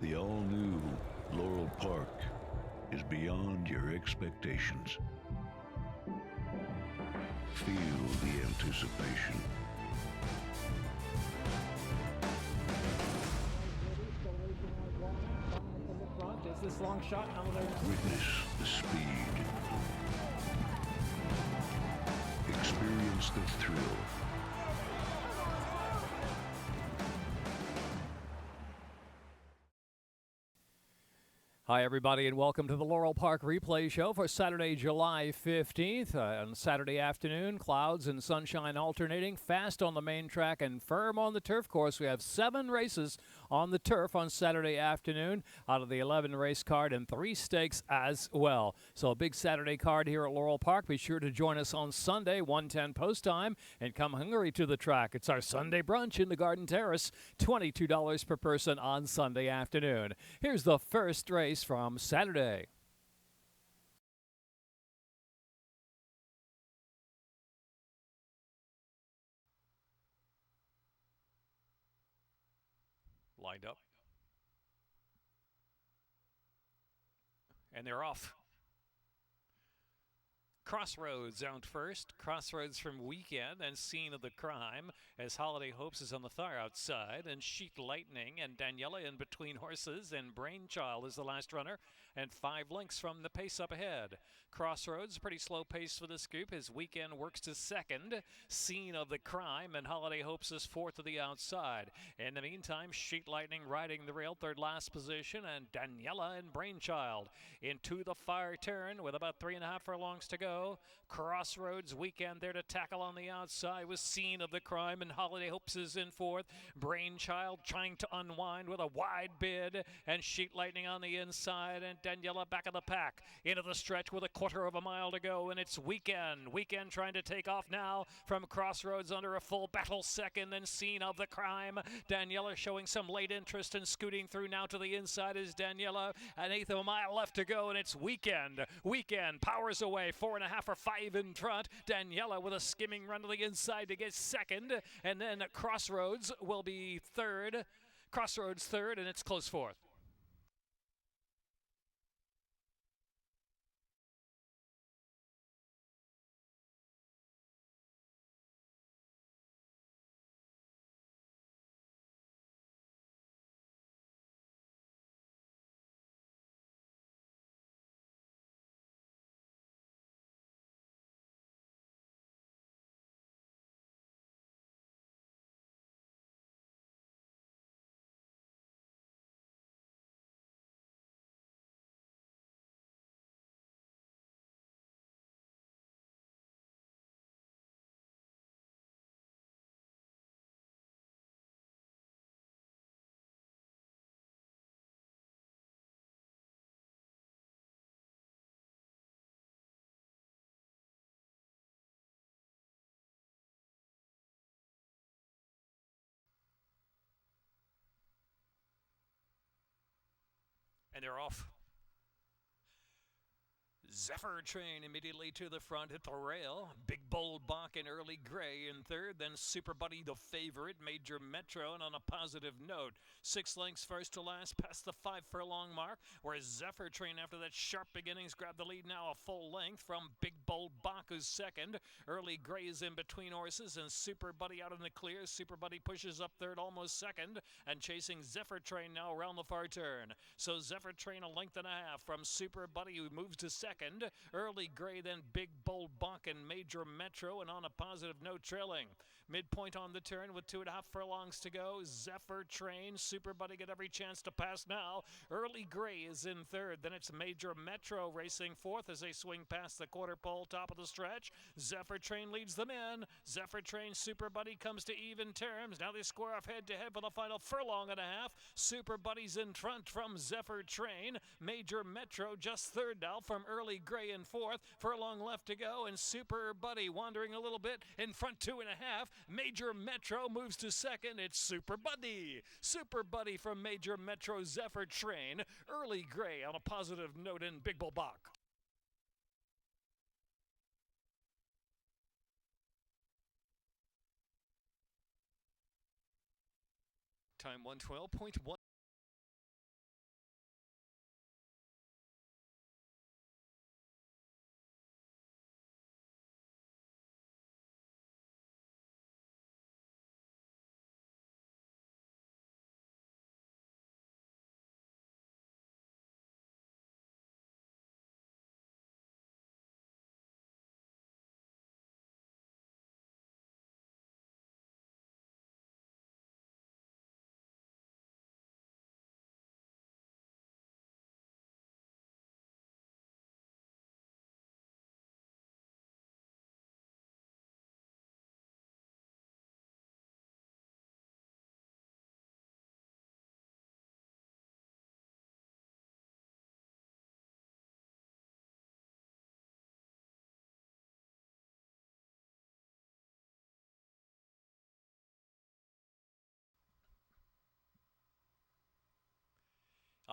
The all-new Laurel Park is beyond your expectations. Feel the anticipation. Is this long shot? Witness the speed. Experience the thrill. Hi, everybody, and welcome to the Laurel Park Replay Show for Saturday, July 15th. On Saturday afternoon, clouds and sunshine alternating, fast on the main track and firm on the turf course. We have 7 races on the turf on Saturday afternoon out of the 11 race card and 3 stakes as well. So a big Saturday card here at Laurel Park. Be sure to join us on Sunday, 1:10 post time, and come hungry to the track. It's our Sunday brunch in the Garden Terrace, $22 per person on Sunday afternoon. Here's the first race from Saturday. Lined up. And they're off. Crossroads out first. Crossroads from Weekend and Scene of the Crime as Holiday Hopes is on the far outside, and Sheet Lightning and Daniela in between horses, and Brainchild is the last runner, and 5 lengths from the pace up ahead. Crossroads, pretty slow pace for this group as Weekend works to second. Scene of the Crime and Holiday Hopes is fourth to the outside. In the meantime, Sheet Lightning riding the rail, third last position, and Daniela and Brainchild into the far turn with about 3.5 furlongs to go. Crossroads, Weekend there to tackle on the outside with Scene of the Crime, and Holiday Hopes is in fourth. Brainchild trying to unwind with a wide bid, and Sheet Lightning on the inside, and Daniela back of the pack into the stretch with a quarter of a mile to go, and it's Weekend. Weekend trying to take off now from Crossroads under a full battle second, and Scene of the Crime. Daniela showing some late interest and scooting through now to the inside is Daniela. An eighth of a mile left to go, and it's Weekend. Weekend powers away, 4.5 or 5 in front. Daniela with a skimming run to the inside to get second, and then Crossroads will be third. Crossroads third, and it's close fourth. And they're off. Zephyr Train immediately to the front at the rail. Big Bold Bach and Early Gray in third. Then Super Buddy the favorite, Major Metro, and on a positive note, 6 lengths first to last past the 5 furlong mark, whereas Zephyr Train after that sharp beginnings grabbed the lead now a full length from Big Bold Bach, who's second. Early Gray is in between horses, and Super Buddy out in the clear. Super Buddy pushes up third, almost second, and chasing Zephyr Train now around the far turn. So Zephyr Train a length and a half from Super Buddy, who moves to second. Early Gray, then Big Bold Bach and Major Metro, and on a positive note trailing. Midpoint on the turn with 2.5 furlongs to go. Zephyr Train, Super Buddy get every chance to pass now. Early Gray is in third. Then it's Major Metro racing fourth as they swing past the quarter pole, top of the stretch. Zephyr Train leads them in. Zephyr Train, Super Buddy comes to even terms. Now they square off head to head for the final furlong and a half. Super Buddy's in front from Zephyr Train. Major Metro just third now from Early Gray in fourth. Furlong left to go, and Super Buddy wandering a little bit in front, 2.5. Major Metro moves to second. It's Super Buddy. Super Buddy from Major Metro, Zephyr Train. Early Gray on a positive note in Big Bull Bach. Time 112.1.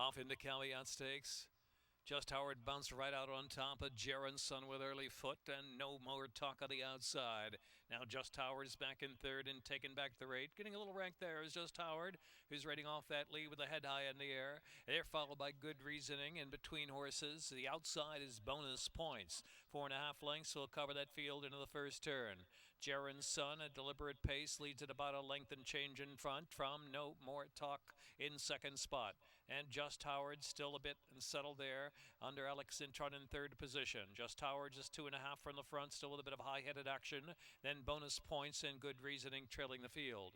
Off into Caveat Stakes. Just Howard bounced right out on top of Jaron's Son with early foot, and no more talk on the outside. Now Just Howard is back in third and taking back the rate. Getting a little rank there is Just Howard, who's rating off that lead with a head high in the air. They're followed by Good Reasoning in between horses. The outside is Bonus Points. 4.5 lengths will cover that field into the first turn. Jaron's Son, at deliberate pace, leads at about a length and change in front from No More Talk in second spot. And Just Howard still a bit settled there under Alex Intron in third position. Just Howard just 2.5 from the front, still with a bit of high-headed action. Then Bonus Points and Good Reasoning trailing the field.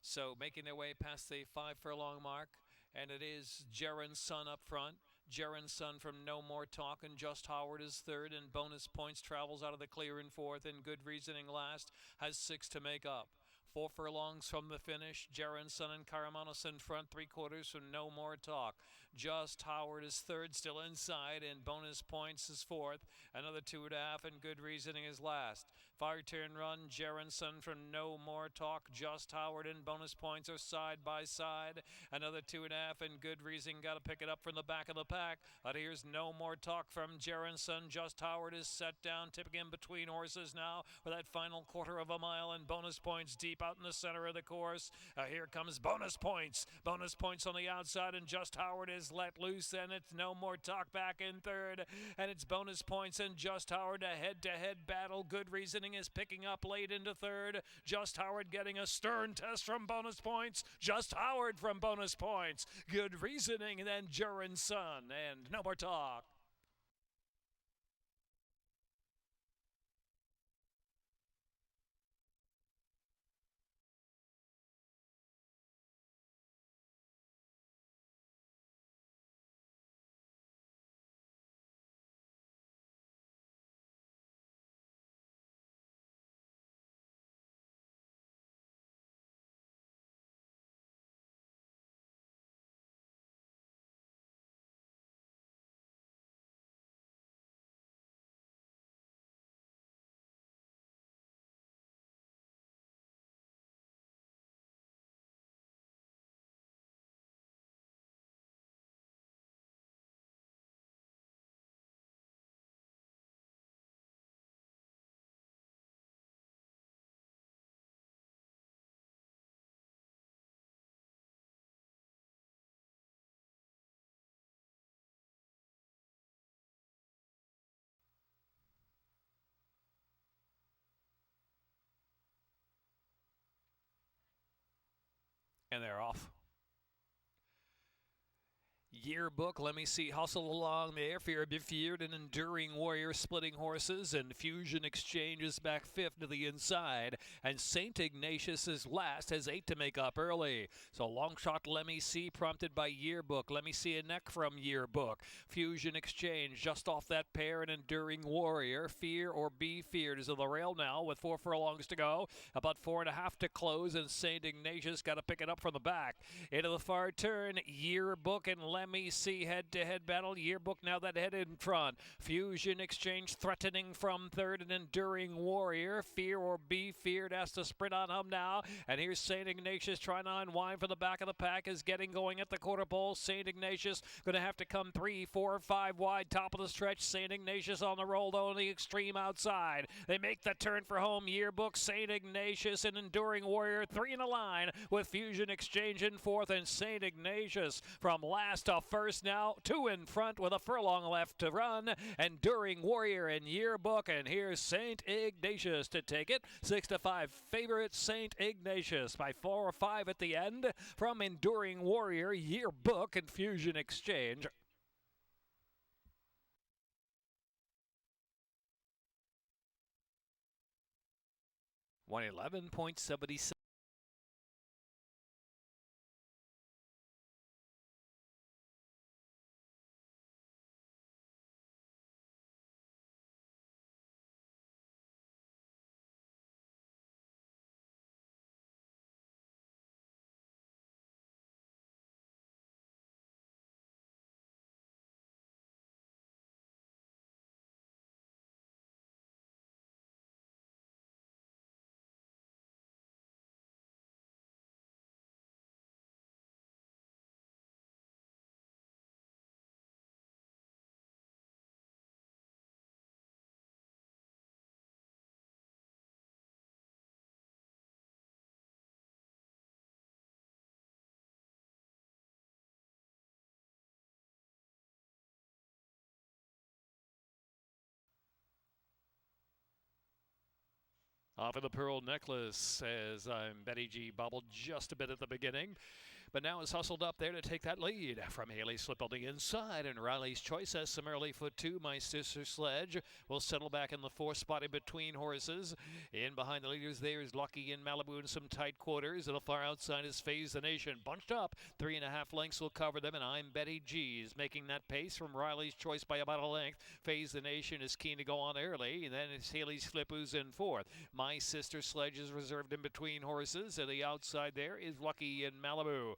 So making their way past the 5 furlong mark, and it is Jaron's Son up front. Jaron's Son from No More Talk, and Just Howard is third, and Bonus Points travels out of the clear in fourth, and Good Reasoning last, has 6 to make up. 4 furlongs from the finish. Jaron's Son and Caramanos in front, 3/4 from No More Talk. Just Howard is third, still inside, and Bonus Points is fourth. Another 2.5, and Good Reasoning is last. Fire turn run, Jaron's Son from No More Talk. Just Howard and Bonus Points are side by side. Another 2.5, and Good Reasoning got to pick it up from the back of the pack. But here's No More Talk from Jaron's Son. Just Howard is set down, tipping in between horses now for that final 1/4 mile, and Bonus Points deep out in the center of the course. Here comes Bonus Points. Bonus Points on the outside, and Just Howard is let loose, and it's No More Talk back in third, and it's Bonus Points and Just Howard, a head-to-head battle. Good Reasoning is picking up late into third. Just Howard getting a stern test from Bonus Points. Just Howard from Bonus Points. Good Reasoning, and then Jaron's Son, and No More Talk. And they're off. Yearbook, let me see, hustle along there. Fear be feared and Enduring Warrior splitting horses, and Fusion Exchange is back fifth to the inside, and St. Ignatius is last, has 8 to make up early. So long shot, let me see, prompted by Yearbook. Let me see a neck from Yearbook. Fusion Exchange just off that pair, and Enduring Warrior. Fear or Be Feared is on the rail now with 4 furlongs to go. About 4.5 to close, and St. Ignatius got to pick it up from the back. Into the far turn, Yearbook and Let Me See head-to-head battle. Yearbook now that head in front. Fusion Exchange threatening from third, and Enduring Warrior. Fear or Be Feared has to sprint on him now. And here's St. Ignatius trying to unwind from the back of the pack, is getting going at the quarter pole. St. Ignatius going to have to come 3, 4, 5 wide, top of the stretch. St. Ignatius on the roll, though, on the extreme outside. They make the turn for home. Yearbook, St. Ignatius, and Enduring Warrior, 3 in a line, with Fusion Exchange in fourth, and St. Ignatius from last to first now, 2 in front with a furlong left to run. Enduring Warrior and Yearbook, and here's St. Ignatius to take it. 6-5 favorite St. Ignatius by 4 or 5 at the end from Enduring Warrior, Yearbook, and Fusion Exchange. 111.77. Off of the pearl necklace as Betty G bobbled just a bit at the beginning, but now is hustled up there to take that lead from Haley Slip on the inside, and Riley's Choice has some early foot too. My Sister Sledge will settle back in the fourth spot in between horses. In behind the leaders there is Lucky in Malibu in some tight quarters. And the far outside is Phase the Nation. Bunched up, 3.5 lengths will cover them, and I'm Betty G is making that pace from Riley's Choice by about a length. Phase the Nation is keen to go on early, and then it's Haley's Flip who's in fourth. My Sister Sledge is reserved in between horses, and the outside there is Lucky in Malibu.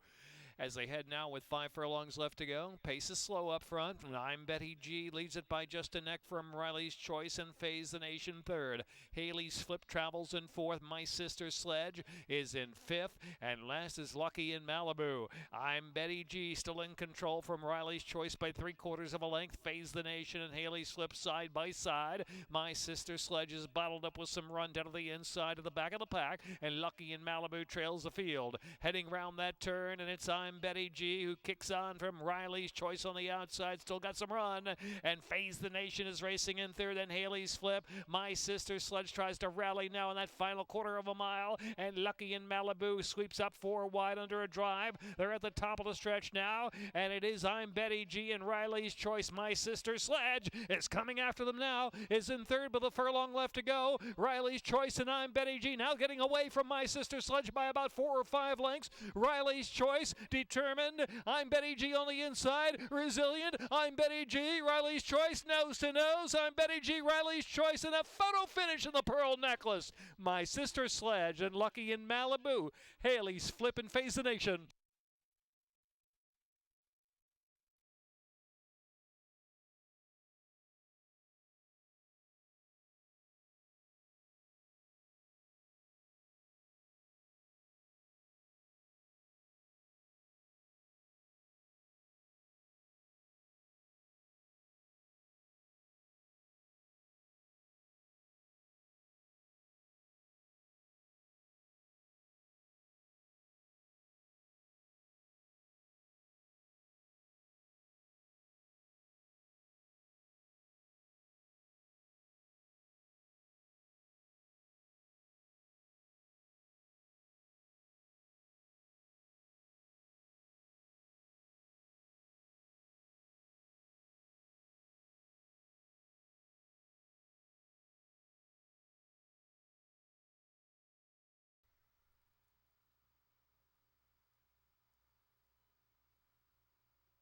As they head now with 5 furlongs left to go. Pace is slow up front. I'm Betty G leads it by just a neck from Riley's Choice and Phase the Nation third. Haley's Flip travels in fourth. My Sister Sledge is in fifth. And last is Lucky in Malibu. I'm Betty G still in control from Riley's Choice by 3/4 of a length. Phase the Nation and Haley's Flip side by side. My Sister Sledge is bottled up with some run down to the inside of the back of the pack. And Lucky in Malibu trails the field. Heading round that turn, and it's I'm Betty G who kicks on from Riley's Choice on the outside. Still got some run. And Phase the Nation is racing in third. And Haley's Flip. My Sister Sledge tries to rally now in that final quarter of a mile. And Lucky in Malibu sweeps up 4 wide under a drive. They're at the top of the stretch now. And it is I'm Betty G and Riley's Choice. My Sister Sledge is coming after them now. Is in third with a furlong left to go. Riley's Choice and I'm Betty G now getting away from My Sister Sledge by about 4 or 5 lengths. Riley's Choice determined. I'm Betty G on the inside. Resilient. I'm Betty G. Riley's Choice. Nose to nose. I'm Betty G. Riley's Choice. And a photo finish in the pearl necklace. My Sister Sledge and Lucky in Malibu. Haley's Flip and Phase the Nation.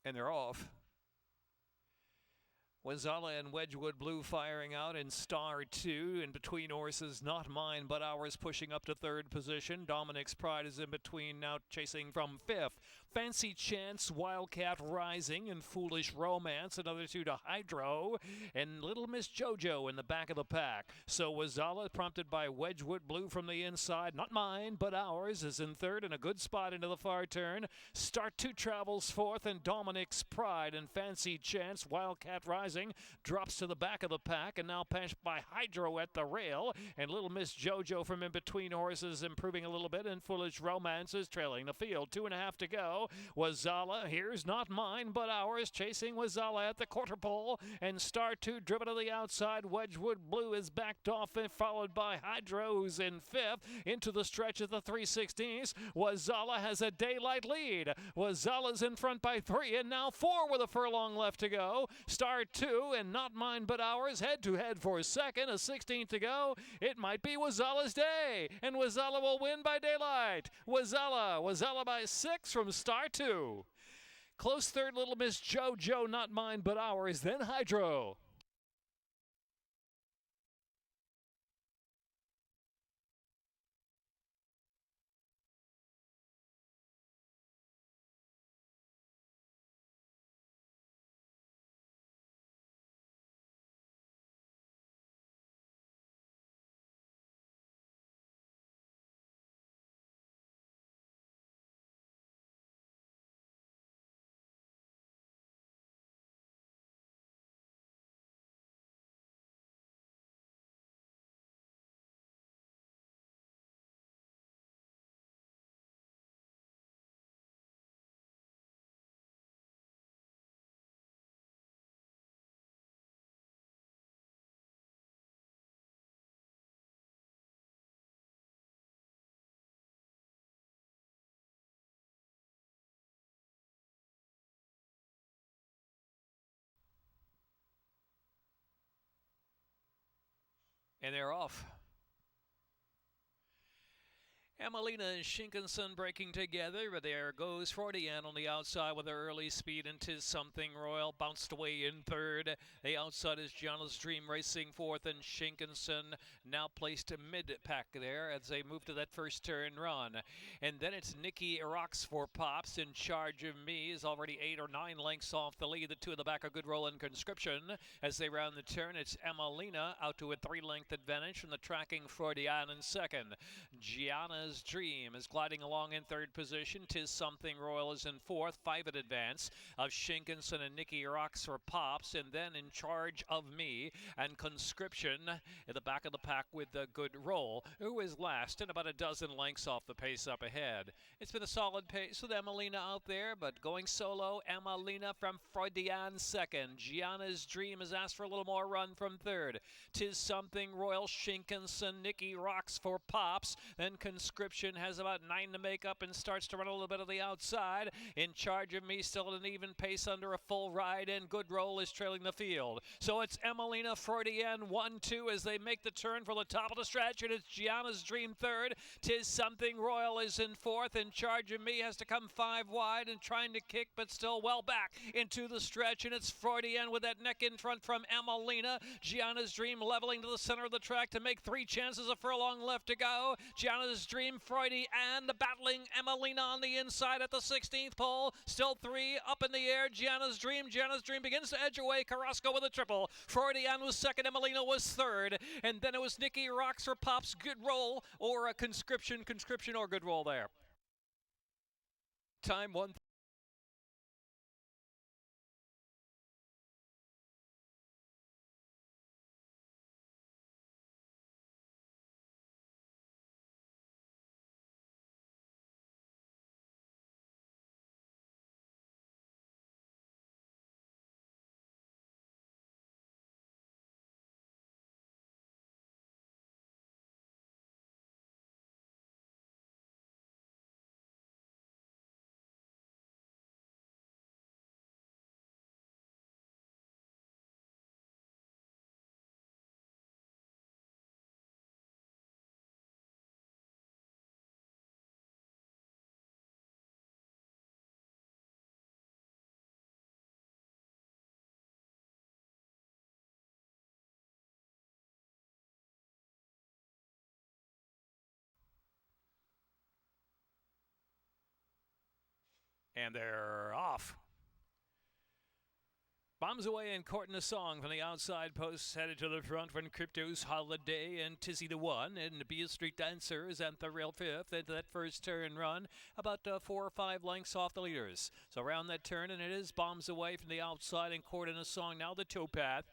And they're off. Wazala and Wedgwood Blue firing out in star 2. In between horses, Not Mine But Ours pushing up to third position. Dominic's Pride is in between now, chasing from fifth. Fancy Chance, Wildcat Rising, and Foolish Romance, another 2 to Hydro, and Little Miss Jojo in the back of the pack. So Wazala, prompted by Wedgwood Blue from the inside. Not Mine But Ours is in third, and a good spot into the far turn. Start 2 travels fourth, and Dominic's Pride and Fancy Chance, Wildcat Rising drops to the back of the pack, and now passed by Hydro at the rail, and Little Miss Jojo from in between horses improving a little bit, and Foolish Romance is trailing the field. 2.5 to go. Wazala, here's Not Mine But Ours, chasing Wazala at the quarter pole, and Star 2 driven to the outside. Wedgwood Blue is backed off and followed by Hydro, who's in fifth. Into the stretch of the 3/16. Wazala has a daylight lead. Wazala's in front by 3, and now 4 with a furlong left to go. Star 2 and Not Mine But Ours head to head for second. A 16th to go. It might be Wazala's day, and Wazala will win by daylight. Wazala by 6 from Star 2. Close third, Little Miss Jojo, Not Mine But Ours, then Hydro. And they're off. Emelina and Shinkinson breaking together, but there goes Freudian on the outside with her early speed, and 'Tis Something Royal bounced away in third. The outside is Gianna's Dream racing fourth, and Shinkinson now placed mid-pack there as they move to that first turn run. And then it's Nikki Rocks for Pops in Charge of Me is already 8 or 9 lengths off the lead. The two in the back are Good Roll and Conscription. As they round the turn, it's Emelina out to a 3-length advantage from the tracking Freudian in second. Gianna's Dream is gliding along in third position. 'Tis Something Royal is in fourth. 5 at advance of Shinkinson and Nikki Rocks for Pops. And then In Charge of Me and Conscription at the back of the pack with the Good Roll, who is last and about a dozen lengths off the pace up ahead. It's been a solid pace with Emelina out there, but going solo, Emelina from Freudian second. Gianna's Dream has asked for a little more run from third. 'Tis Something Royal, Shinkinson, Nikki Rocks for Pops. Then Conscription has about 9 to make up and starts to run a little bit of the outside. In Charge of Me still at an even pace under a full ride, and Good Roll is trailing the field. So it's Emelina, Freudian 1-2 as they make the turn for the top of the stretch, and it's Gianna's Dream third. 'Tis Something Royal is in fourth. In Charge of Me has to come 5 wide and trying to kick, but still well back into the stretch, and it's Freudian with that neck in front from Emelina. Gianna's Dream leveling to the center of the track to make 3 chances, a furlong left to go. Gianna's Dream, Freudy, and battling Emelina on the inside at the 16th pole. Still 3 up in the air. Gianna's Dream begins to edge away. Carrasco with a triple. Freudian was second. Emelina was third. And then it was Nikki Rocks for Pops, Good Roll, or a Conscription or Good Roll there. Time 1. And they're off. Bombs away and courting a song from the outside post, headed to the front when Crypto's Holiday and Tizzy the One and Beale Street Dancer is at the rail fifth into that first turn run, about 4 or 5 lengths off the leaders. So around that turn, and it is bombs away from the outside and courting a song now the towpath.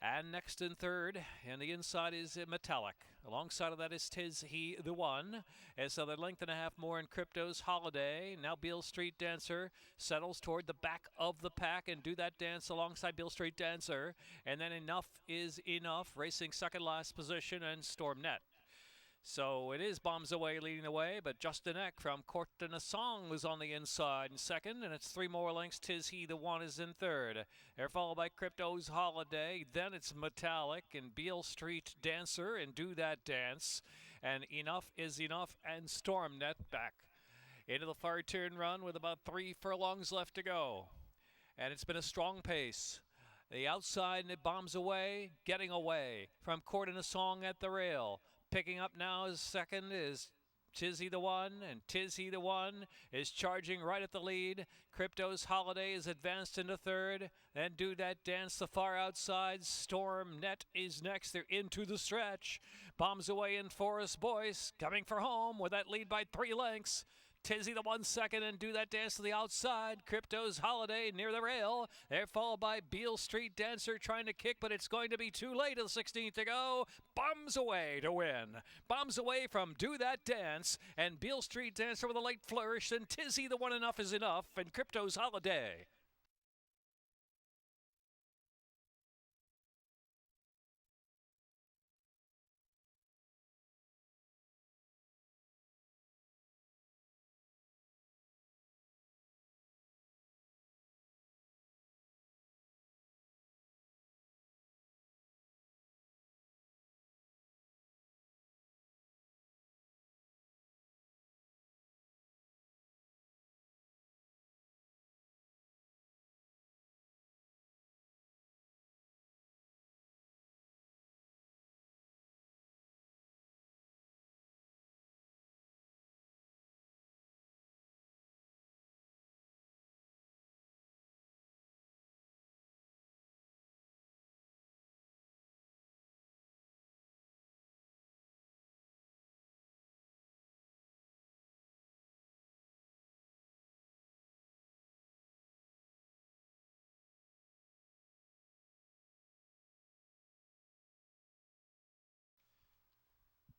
And next and third, and the inside is Metallic. Alongside of that is 'Tis He the One. And so they're length and a half more in Crypto's Holiday. Now Beale Street Dancer settles toward the back of the pack and do that dance alongside Beale Street Dancer. And then Enough is Enough, racing second last position, and Stormnet. So it is Bombs Away leading the way, but Justin Eck from Court de Nassau was on the inside in second, and it's 3 more lengths. 'Tis He the One is in third. They're followed by Crypto's Holiday. Then it's Metallic and Beale Street Dancer and Do That Dance. And Enough is Enough and Stormnet back into the far turn run with about 3 furlongs left to go. And it's been a strong pace. The outside, and it bombs away, getting away from Court de Nassau at the rail. Picking up now is second is 'Tis He the One, and 'Tis He the One is charging right at the lead. Crypto's Holiday is advanced into third. Then Do That Dance the far outside. Stormnet is next. They're into the stretch. Bombs away in Forest Boyce, coming for home with that lead by 3 lengths. 'Tis He the One second, and Do That Dance to the outside. Crypto's Holiday near the rail. They're followed by Beale Street Dancer trying to kick, but it's going to be too late at the 16th to go. Bombs away to win. Bombs away from Do That Dance and Beale Street Dancer with a late flourish, and 'Tis He the One Enough is Enough, and Crypto's Holiday.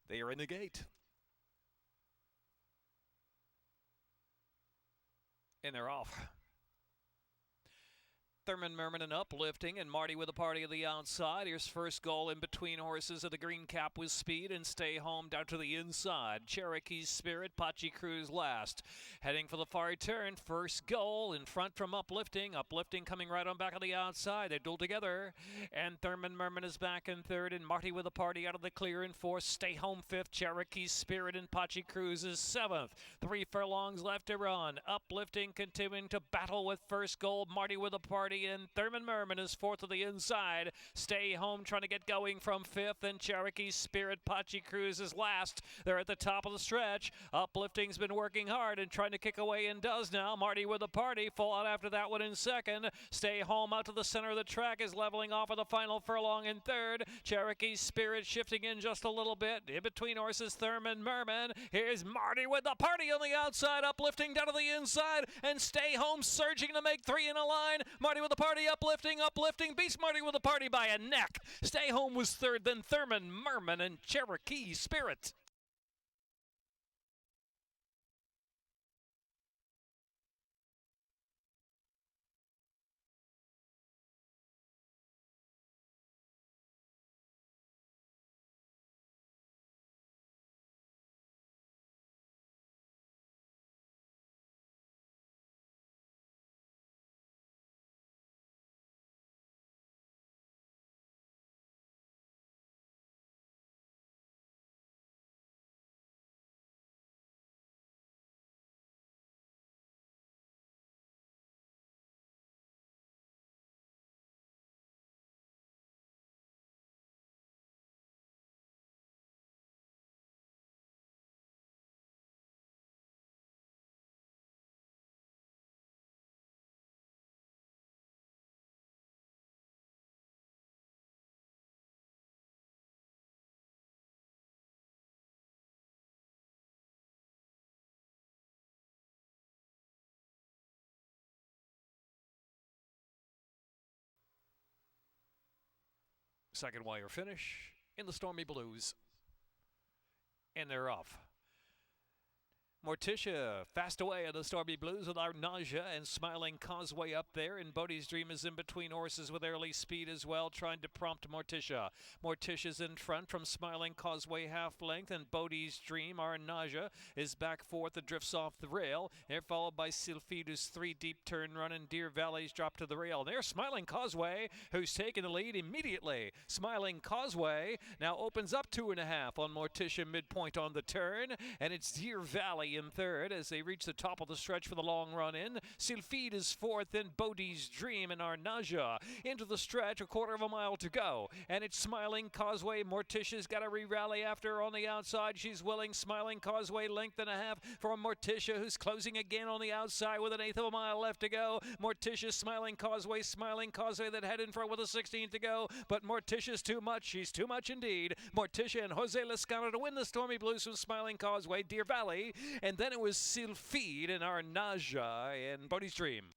They are in the gate. And they're off. Thurman Merman and Uplifting, and Marty with a party of the outside. Here's first goal in between horses of the green cap with speed, and Stay Home down to the inside. Cherokee's Spirit, Pachi Cruz last. Heading for the far turn, first goal in front from Uplifting. Uplifting coming right on back of the outside. They duel together, and Thurman Merman is back in third, and Marty with a party out of the clear in fourth. Stay Home fifth, Cherokee's Spirit, and Pachi Cruz is seventh. 3 furlongs left to run. Uplifting continuing to battle with first goal. Marty with a party, and Thurman Merman is fourth to the inside. Stay Home trying to get going from fifth, and Cherokee Spirit, Pachi Cruz is last. They're at the top of the stretch. Uplifting's been working hard and trying to kick away, and does now. Marty with a party, full out after that one in second. Stay Home out to the center of the track is leveling off of the final furlong in third. Cherokee Spirit shifting in just a little bit. In between horses, Thurman Merman. Here's Marty with the party on the outside. Uplifting down to the inside, and Stay Home surging to make 3 in a line. Marty with the party, Uplifting beats Marty with the party by a neck. Stay Home was third, then Thurman Merman and Cherokee Spirit. Second wire finish in the Stormy Blues. And they're off. Morticia fast away in the Stormy Blues with our Nausea, and Smiling Causeway up there, and Bodie's Dream is in between horses with early speed as well, trying to prompt Morticia. Morticia's in front from Smiling Causeway half length, and Bodie's Dream, our Nausea, is back fourth and drifts off the rail. They're followed by Sylphida's 3 deep turn run, and Deer Valley's drop to the rail. And there's Smiling Causeway, who's taken the lead immediately. Smiling Causeway now opens up 2.5 on Morticia midpoint on the turn, and it's Deer Valley in third as they reach the top of the stretch for the long run in. Sylphide is fourth, then Bodie's Dream and our Nausea into the stretch, 1/4 mile to go, and it's Smiling Causeway. Morticia's got to re-rally after her on the outside. She's willing. Smiling Causeway, 1.5 for Morticia, who's closing again on the outside with 1/8 mile left to go. Morticia, Smiling Causeway that head in front with a 16th to go, but Morticia's too much. She's too much indeed. Morticia and Jose Lescano to win the Stormy Blues from Smiling Causeway, Deer Valley, and then it was Sylphide and our Nausea and Bodie's Dream.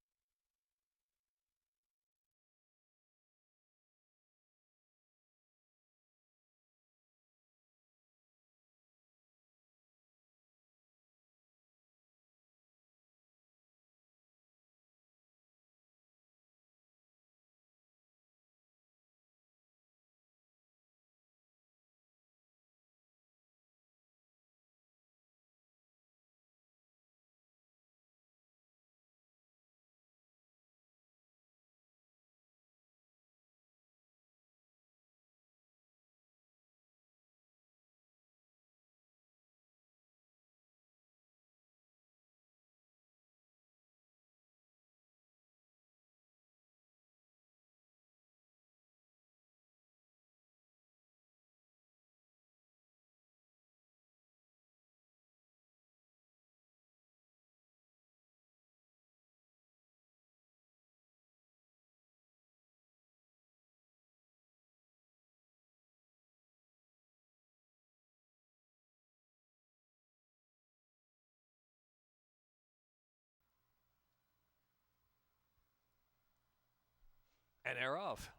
And they're off.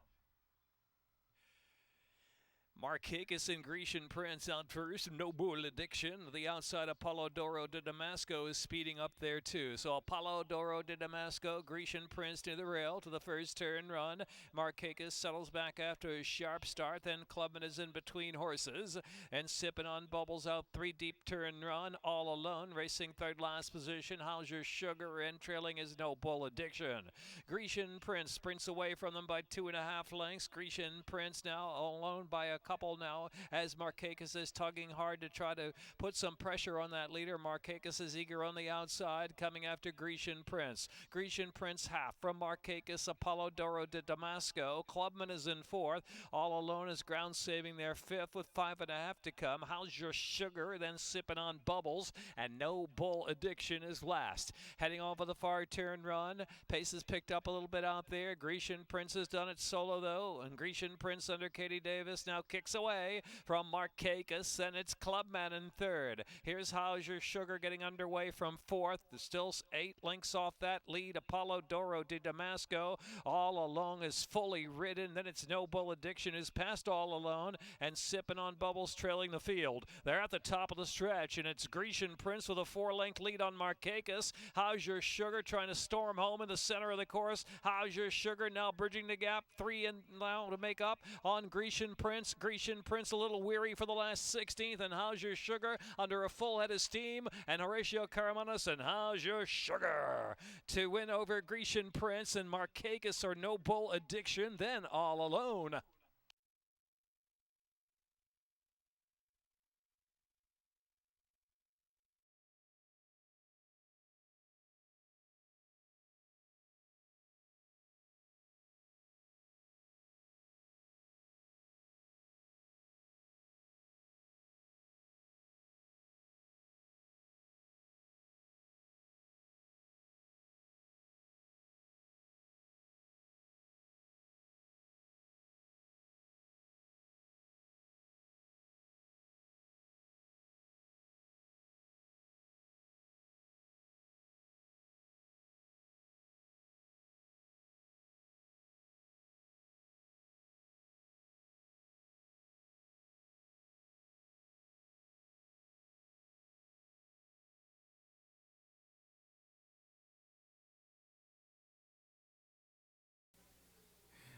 Marcakis and Grecian Prince out first. Noble Addiction. The outside Apollo Doro de Damasco is speeding up there too. So Apollo Doro de Damasco, Grecian Prince near the rail to the first turn run. Marcakis settles back after a sharp start. Then Clubman is in between horses and sipping on bubbles out 3 deep turn run. All alone racing third last position. How's Your Sugar and trailing is Noble Addiction. Grecian Prince sprints away from them by 2.5 lengths. Grecian Prince now alone by a couple now as Marcakis is tugging hard to try to put some pressure on that leader. Marcakis is eager on the outside coming after Grecian Prince. Grecian Prince half from Marcakis. Apollo Doro de Damasco. Clubman is in fourth. All alone is ground saving their fifth with 5.5 to come. How's Your Sugar then sipping on bubbles, and Noble Addiction is last. Heading off of the far turn run. Pace is picked up a little bit out there. Grecian Prince has done it solo though, and Grecian Prince under Katie Davis now kicks away from Marcakis, and it's Clubman in third. Here's How's Your Sugar getting underway from fourth. There's still 8 lengths off that lead. Apollo Doro de Damasco all along is fully ridden. Then it's Noble Addiction who's passed All Alone and sipping on bubbles trailing the field. They're at the top of the stretch, and it's Grecian Prince with a 4-length lead on Marcakis. How's Your Sugar trying to storm home in the center of the course. How's Your Sugar now bridging the gap. 3 in now to make up on Grecian Prince. Grecian Prince a little weary for the last 16th, and How's Your Sugar under a full head of steam, and Horatio Caramanos and How's Your Sugar to win over Grecian Prince and Marcakis or Noble Addiction, then All Alone.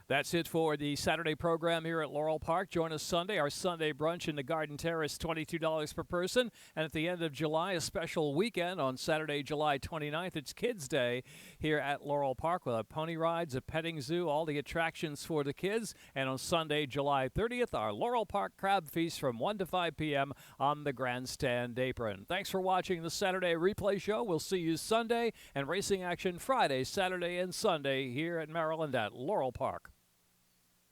That's it for the Saturday program here at Laurel Park. Join us Sunday, our Sunday brunch in the Garden Terrace, $22 per person. And at the end of July, a special weekend on Saturday, July 29th. It's Kids Day here at Laurel Park with pony rides, a petting zoo, all the attractions for the kids. And on Sunday, July 30th, our Laurel Park Crab Feast from 1 to 5 p.m. on the grandstand apron. Thanks for watching the Saturday replay show. We'll see you Sunday and racing action Friday, Saturday, and Sunday here at Maryland at Laurel Park.